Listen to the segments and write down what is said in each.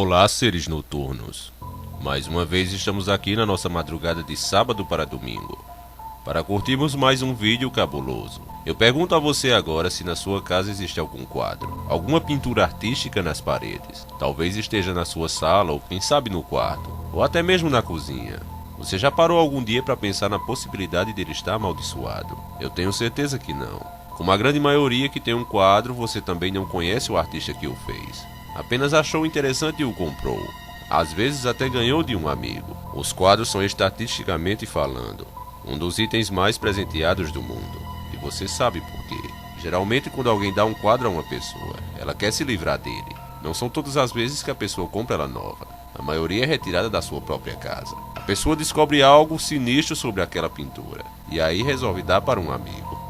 Olá, seres noturnos. Mais uma vez estamos aqui na nossa madrugada de sábado para domingo, para curtirmos mais um vídeo cabuloso. Eu pergunto a você agora se na sua casa existe algum quadro, alguma pintura artística nas paredes. Talvez esteja na sua sala ou quem sabe no quarto, ou até mesmo na cozinha. Você já parou algum dia para pensar na possibilidade de ele estar amaldiçoado? Eu tenho certeza que não. Como a grande maioria que tem um quadro, você também não conhece o artista que o fez. Apenas achou interessante e o comprou. Às vezes até ganhou de um amigo. Os quadros são, estatisticamente falando, um dos itens mais presenteados do mundo. E você sabe por quê. Geralmente quando alguém dá um quadro a uma pessoa, ela quer se livrar dele. Não são todas as vezes que a pessoa compra ela nova. A maioria é retirada da sua própria casa. A pessoa descobre algo sinistro sobre aquela pintura, e aí resolve dar para um amigo.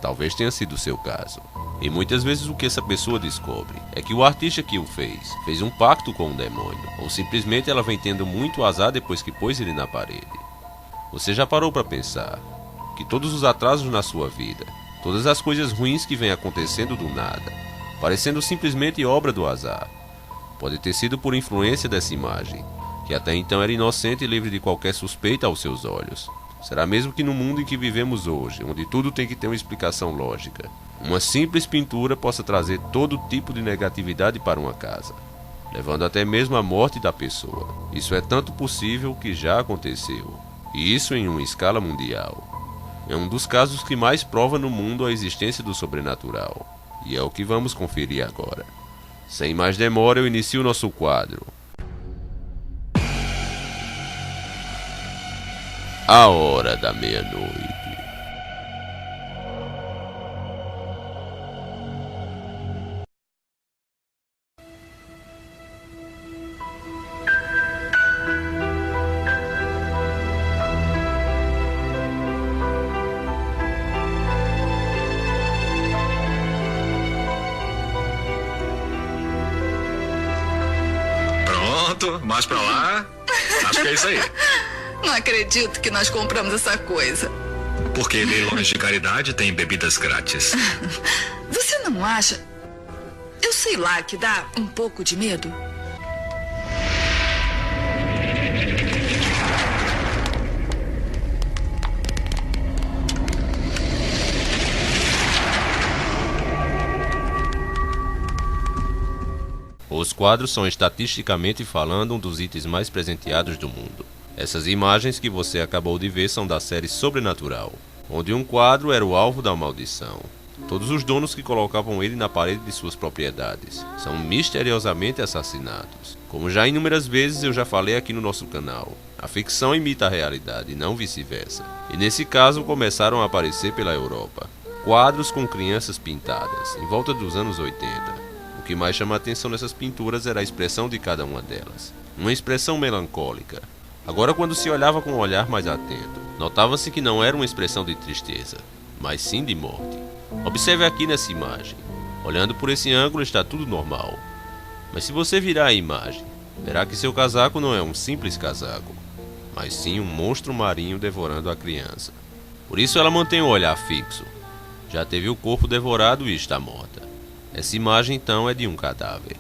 Talvez tenha sido o seu caso. E muitas vezes o que essa pessoa descobre é que o artista que o fez um pacto com um demônio, ou simplesmente ela vem tendo muito azar depois que pôs ele na parede. Você já parou para pensar que todos os atrasos na sua vida, todas as coisas ruins que vêm acontecendo do nada, parecendo simplesmente obra do azar, pode ter sido por influência dessa imagem, que até então era inocente e livre de qualquer suspeita aos seus olhos? Será mesmo que no mundo em que vivemos hoje, onde tudo tem que ter uma explicação lógica, uma simples pintura possa trazer todo tipo de negatividade para uma casa, levando até mesmo à morte da pessoa? Isso é tanto possível que já aconteceu, e isso em uma escala mundial. É um dos casos que mais prova no mundo a existência do sobrenatural, e é o que vamos conferir agora. Sem mais demora, eu inicio o nosso quadro. A Hora da Meia-Noite. Pronto, mais pra lá. Acho que é isso aí. Não acredito que nós compramos essa coisa. Porque leilões de caridade têm bebidas grátis. Você não acha? Eu sei lá que dá um pouco de medo. Os quadros são, estatisticamente falando, um dos itens mais presenteados do mundo. Essas imagens que você acabou de ver são da série Sobrenatural, onde um quadro era o alvo da maldição. Todos os donos que colocavam ele na parede de suas propriedades são misteriosamente assassinados. Como já inúmeras vezes eu já falei aqui no nosso canal, a ficção imita a realidade e não vice-versa. E nesse caso começaram a aparecer pela Europa quadros com crianças pintadas, em volta dos anos 80. O que mais chama a atenção nessas pinturas era a expressão de cada uma delas. Uma expressão melancólica. Agora, quando se olhava com um olhar mais atento, notava-se que não era uma expressão de tristeza, mas sim de morte. Observe aqui nessa imagem. Olhando por esse ângulo está tudo normal. Mas se você virar a imagem, verá que seu casaco não é um simples casaco, mas sim um monstro marinho devorando a criança. Por isso ela mantém o olhar fixo. Já teve o corpo devorado e está morta. Essa imagem então é de um cadáver.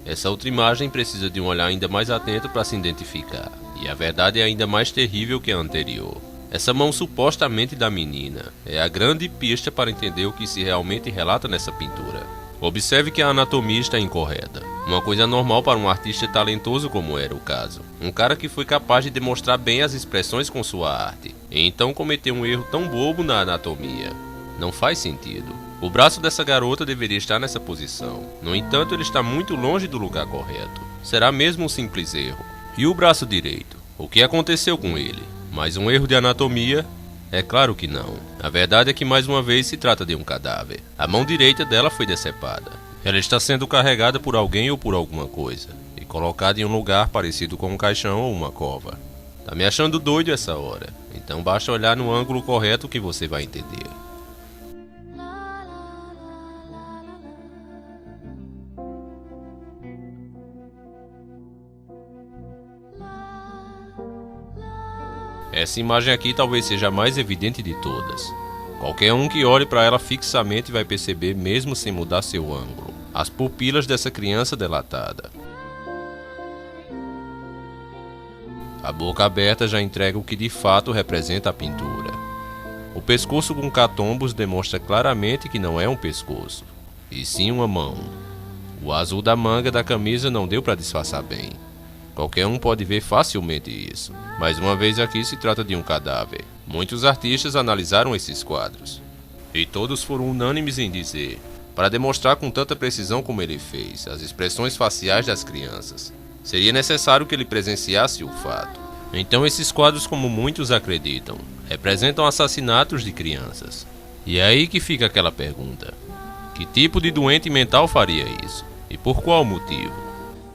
Essa outra imagem precisa de um olhar ainda mais atento para se identificar, e a verdade é ainda mais terrível que a anterior. Essa mão supostamente da menina é a grande pista para entender o que se realmente relata nessa pintura. Observe que a anatomia está incorreta, uma coisa normal para um artista talentoso como era o caso. Um cara que foi capaz de demonstrar bem as expressões com sua arte, e então cometeu um erro tão bobo na anatomia. Não faz sentido. O braço dessa garota deveria estar nessa posição. No entanto, ele está muito longe do lugar correto. Será mesmo um simples erro. E o braço direito? O que aconteceu com ele? Mais um erro de anatomia? É claro que não. A verdade é que mais uma vez se trata de um cadáver. A mão direita dela foi decepada. Ela está sendo carregada por alguém ou por alguma coisa, e colocada em um lugar parecido com um caixão ou uma cova. Tá me achando doido essa hora? Então basta olhar no ângulo correto que você vai entender. Essa imagem aqui talvez seja a mais evidente de todas. Qualquer um que olhe para ela fixamente vai perceber, mesmo sem mudar seu ângulo, as pupilas dessa criança delatada. A boca aberta já entrega o que de fato representa a pintura. O pescoço com catombos demonstra claramente que não é um pescoço, e sim uma mão. O azul da manga da camisa não deu para disfarçar bem. Qualquer um pode ver facilmente isso. Mais uma vez aqui se trata de um cadáver. Muitos artistas analisaram esses quadros, e todos foram unânimes em dizer, para demonstrar com tanta precisão como ele fez, as expressões faciais das crianças, seria necessário que ele presenciasse o fato. Então esses quadros, como muitos acreditam, representam assassinatos de crianças. E é aí que fica aquela pergunta: que tipo de doente mental faria isso? E por qual motivo?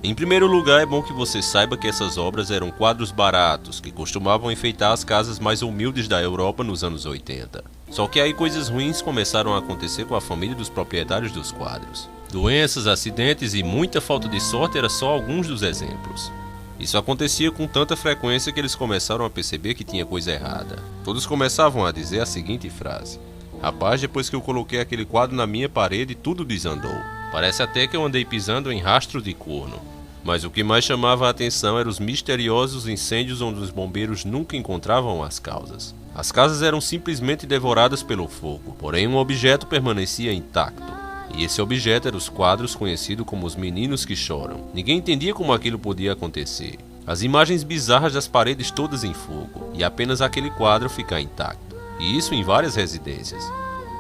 Em primeiro lugar, é bom que você saiba que essas obras eram quadros baratos, que costumavam enfeitar as casas mais humildes da Europa nos anos 80. Só que aí coisas ruins começaram a acontecer com a família dos proprietários dos quadros. Doenças, acidentes e muita falta de sorte eram só alguns dos exemplos. Isso acontecia com tanta frequência que eles começaram a perceber que tinha coisa errada. Todos começavam a dizer a seguinte frase: rapaz, depois que eu coloquei aquele quadro na minha parede, tudo desandou. Parece até que eu andei pisando em rastro de corno. Mas o que mais chamava a atenção eram os misteriosos incêndios onde os bombeiros nunca encontravam as causas. As casas eram simplesmente devoradas pelo fogo, porém um objeto permanecia intacto. E esse objeto eram os quadros conhecidos como os meninos que choram. Ninguém entendia como aquilo podia acontecer. As imagens bizarras das paredes todas em fogo, e apenas aquele quadro ficar intacto. E isso em várias residências.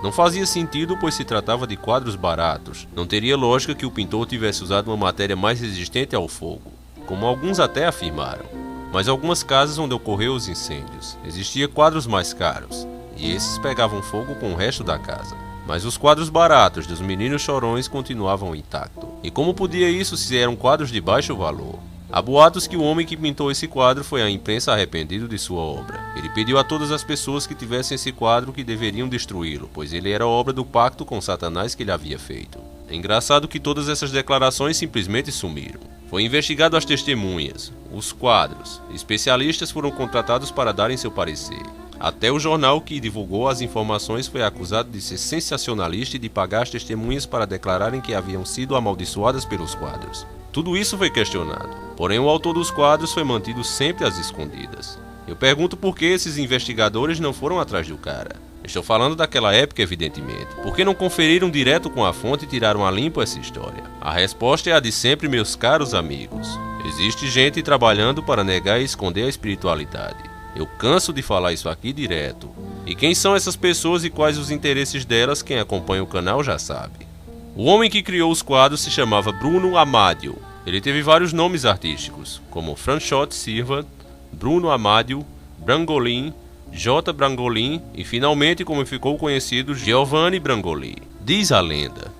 Não fazia sentido, pois se tratava de quadros baratos. Não teria lógica que o pintor tivesse usado uma matéria mais resistente ao fogo, como alguns até afirmaram. Mas algumas casas onde ocorreu os incêndios, existiam quadros mais caros, e esses pegavam fogo com o resto da casa. Mas os quadros baratos dos meninos chorões continuavam intactos. E como podia isso se eram quadros de baixo valor? Há boatos que o homem que pintou esse quadro foi à imprensa arrependido de sua obra. Ele pediu a todas as pessoas que tivessem esse quadro que deveriam destruí-lo, pois ele era obra do pacto com Satanás que ele havia feito. É engraçado que todas essas declarações simplesmente sumiram. Foi investigado as testemunhas, os quadros. Especialistas foram contratados para darem seu parecer. Até o jornal que divulgou as informações foi acusado de ser sensacionalista e de pagar as testemunhas para declararem que haviam sido amaldiçoadas pelos quadros. Tudo isso foi questionado, porém o autor dos quadros foi mantido sempre às escondidas. Eu pergunto por que esses investigadores não foram atrás do cara. Estou falando daquela época, evidentemente. Por que não conferiram direto com a fonte e tiraram a limpo essa história? A resposta é a de sempre, meus caros amigos. Existe gente trabalhando para negar e esconder a espiritualidade. Eu canso de falar isso aqui direto. E quem são essas pessoas e quais os interesses delas, quem acompanha o canal já sabe. O homem que criou os quadros se chamava Bruno Amadio. Ele teve vários nomes artísticos, como François Silva, Bruno Amadio, Brangolin, J. Brangolin e finalmente, como ficou conhecido, Giovanni Brangolin. Diz a lenda.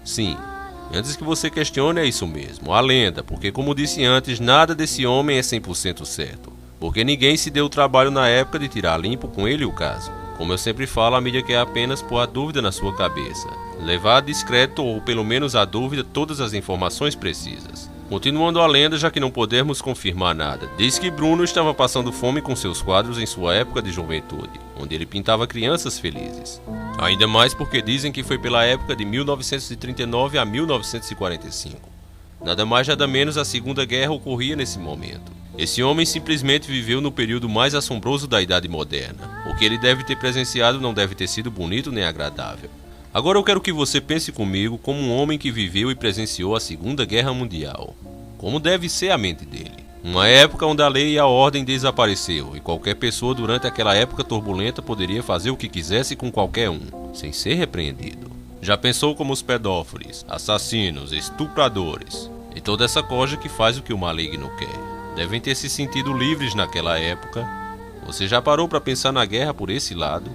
Sim, antes que você questione, é isso mesmo, a lenda, porque como disse antes, nada desse homem é 100% certo. Porque ninguém se deu o trabalho na época de tirar limpo com ele o caso. Como eu sempre falo, a mídia quer apenas pôr a dúvida na sua cabeça. Levar a discreto ou pelo menos a dúvida todas as informações precisas. Continuando a lenda, já que não podemos confirmar nada, diz que Bruno estava passando fome com seus quadros em sua época de juventude, onde ele pintava crianças felizes. Ainda mais porque dizem que foi pela época de 1939 a 1945. Nada mais nada menos, a Segunda Guerra ocorria nesse momento. Esse homem simplesmente viveu no período mais assombroso da Idade Moderna. O que ele deve ter presenciado não deve ter sido bonito nem agradável. Agora eu quero que você pense comigo como um homem que viveu e presenciou a Segunda Guerra Mundial. Como deve ser a mente dele? Uma época onde a lei e a ordem desapareceu, e qualquer pessoa durante aquela época turbulenta poderia fazer o que quisesse com qualquer um, sem ser repreendido. Já pensou como os pedófilos, assassinos, estupradores e toda essa coja que faz o que o maligno quer devem ter se sentido livres naquela época? Você já parou para pensar na guerra por esse lado?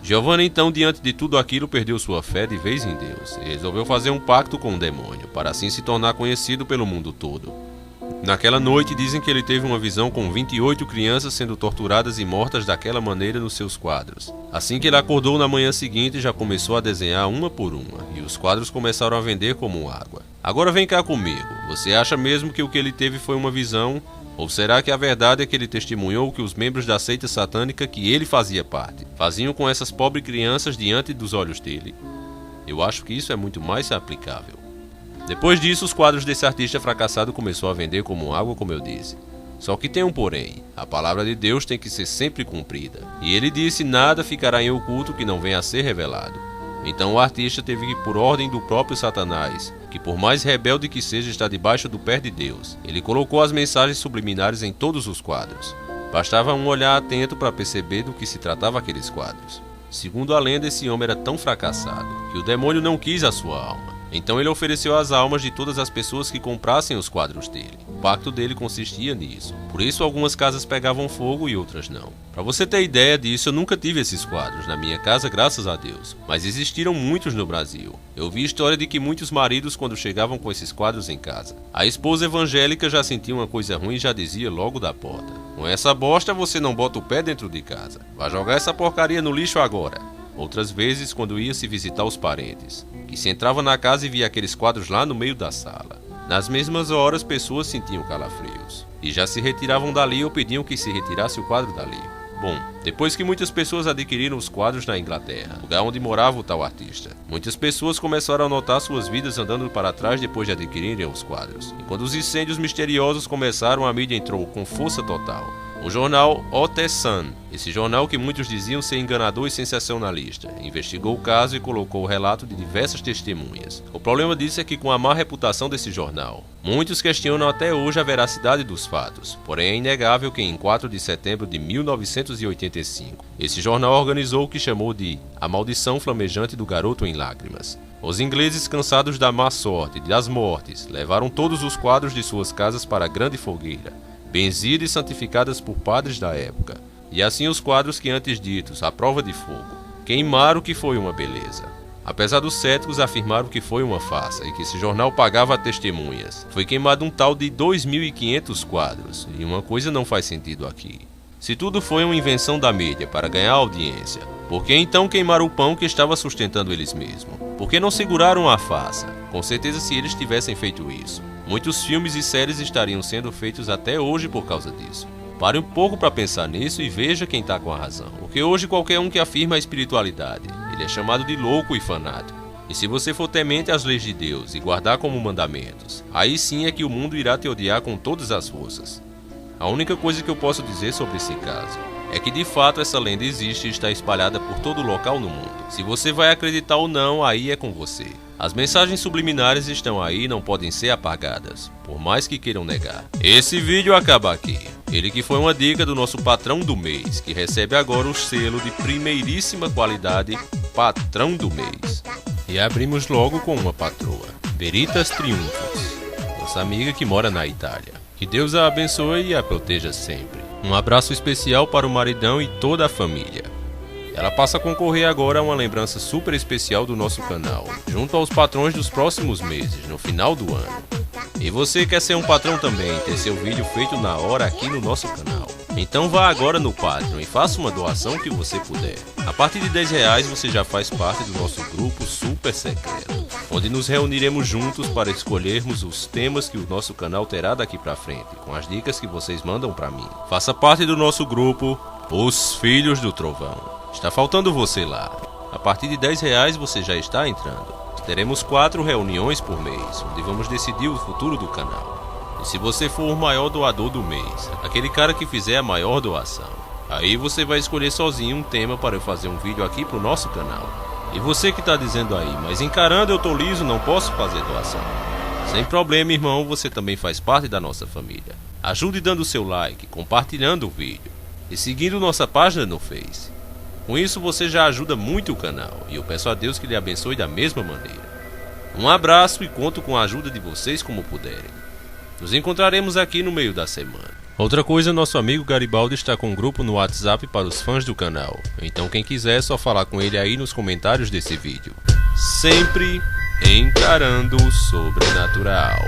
Giovanni então, diante de tudo aquilo, perdeu sua fé de vez em Deus e resolveu fazer um pacto com o demônio, para assim se tornar conhecido pelo mundo todo. Naquela noite dizem que ele teve uma visão com 28 crianças sendo torturadas e mortas daquela maneira nos seus quadros. Assim que ele acordou na manhã seguinte, já começou a desenhar uma por uma, e os quadros começaram a vender como água. Agora vem cá comigo, você acha mesmo que o que ele teve foi uma visão? Ou será que a verdade é que ele testemunhou que os membros da seita satânica que ele fazia parte faziam com essas pobres crianças diante dos olhos dele? Eu acho que isso é muito mais aplicável. Depois disso, os quadros desse artista fracassado começou a vender como água, como eu disse. Só que tem um porém, a palavra de Deus tem que ser sempre cumprida. E ele disse, nada ficará em oculto que não venha a ser revelado. Então o artista teve que, por ordem do próprio Satanás, que por mais rebelde que seja está debaixo do pé de Deus, ele colocou as mensagens subliminares em todos os quadros. Bastava um olhar atento para perceber do que se tratava aqueles quadros. Segundo a lenda, esse homem era tão fracassado que o demônio não quis a sua alma. Então ele ofereceu as almas de todas as pessoas que comprassem os quadros dele. O pacto dele consistia nisso. Por isso algumas casas pegavam fogo e outras não. Para você ter ideia disso, eu nunca tive esses quadros na minha casa, graças a Deus. Mas existiram muitos no Brasil. Eu vi história de que muitos maridos, quando chegavam com esses quadros em casa, a esposa evangélica já sentia uma coisa ruim e já dizia logo da porta: com essa bosta você não bota o pé dentro de casa. Vai jogar essa porcaria no lixo agora. Outras vezes, quando ia se visitar os parentes, que se entrava na casa e via aqueles quadros lá no meio da sala. Nas mesmas horas, pessoas sentiam calafrios e já se retiravam dali ou pediam que se retirasse o quadro dali. Bom, depois que muitas pessoas adquiriram os quadros na Inglaterra, lugar onde morava o tal artista, muitas pessoas começaram a notar suas vidas andando para trás depois de adquirirem os quadros. E quando os incêndios misteriosos começaram, a mídia entrou com força total. O jornal O The Sun, esse jornal que muitos diziam ser enganador e sensacionalista, investigou o caso e colocou o relato de diversas testemunhas. O problema disso é que, com a má reputação desse jornal, muitos questionam até hoje a veracidade dos fatos, porém é inegável que em 4 de setembro de 1985, esse jornal organizou o que chamou de A Maldição Flamejante do Garoto em Lágrimas. Os ingleses, cansados da má sorte e das mortes, levaram todos os quadros de suas casas para a grande fogueira, benzidas e santificadas por padres da época. E assim os quadros que antes ditos, à prova de fogo, queimaram, que foi uma beleza. Apesar dos céticos afirmaram que foi uma farsa e que esse jornal pagava testemunhas, foi queimado um tal de 2.500 quadros, e uma coisa não faz sentido aqui. Se tudo foi uma invenção da mídia para ganhar audiência, por que então queimaram o pão que estava sustentando eles mesmos? Por que não seguraram a farsa? Com certeza, se eles tivessem feito isso, muitos filmes e séries estariam sendo feitos até hoje por causa disso. Pare um pouco para pensar nisso e veja quem está com a razão. Porque hoje qualquer um que afirma a espiritualidade, ele é chamado de louco e fanático. E se você for temente às leis de Deus e guardar como mandamentos, aí sim é que o mundo irá te odiar com todas as forças. A única coisa que eu posso dizer sobre esse caso é que de fato essa lenda existe e está espalhada por todo local no mundo. Se você vai acreditar ou não, aí é com você. As mensagens subliminares estão aí e não podem ser apagadas, por mais que queiram negar. Esse vídeo acaba aqui. Ele que foi uma dica do nosso patrão do mês, que recebe agora o selo de primeiríssima qualidade, patrão do mês. E abrimos logo com uma patroa, Veritas Triunfos, nossa amiga que mora na Itália. Que Deus a abençoe e a proteja sempre. Um abraço especial para o maridão e toda a família. Ela passa a concorrer agora a uma lembrança super especial do nosso canal, junto aos patrões dos próximos meses, no final do ano. E você quer ser um patrão também e ter seu vídeo feito na hora aqui no nosso canal? Então vá agora no Patreon e faça uma doação que você puder. A partir de R$10 você já faz parte do nosso grupo super secreto, onde nos reuniremos juntos para escolhermos os temas que o nosso canal terá daqui pra frente, com as dicas que vocês mandam pra mim. Faça parte do nosso grupo, Os Filhos do Trovão. Está faltando você lá. A partir de R$10 você já está entrando. Teremos 4 reuniões por mês, onde vamos decidir o futuro do canal. E se você for o maior doador do mês, aquele cara que fizer a maior doação, aí você vai escolher sozinho um tema para eu fazer um vídeo aqui pro nosso canal. E você que tá dizendo aí, mas encarando eu tô liso, não posso fazer doação. Sem problema, irmão, você também faz parte da nossa família. Ajude dando seu like, compartilhando o vídeo e seguindo nossa página no Face. Com isso você já ajuda muito o canal e eu peço a Deus que lhe abençoe da mesma maneira. Um abraço e conto com a ajuda de vocês como puderem. Nos encontraremos aqui no meio da semana. Outra coisa, nosso amigo Garibaldi está com um grupo no WhatsApp para os fãs do canal. Então quem quiser é só falar com ele aí nos comentários desse vídeo. Sempre encarando o sobrenatural.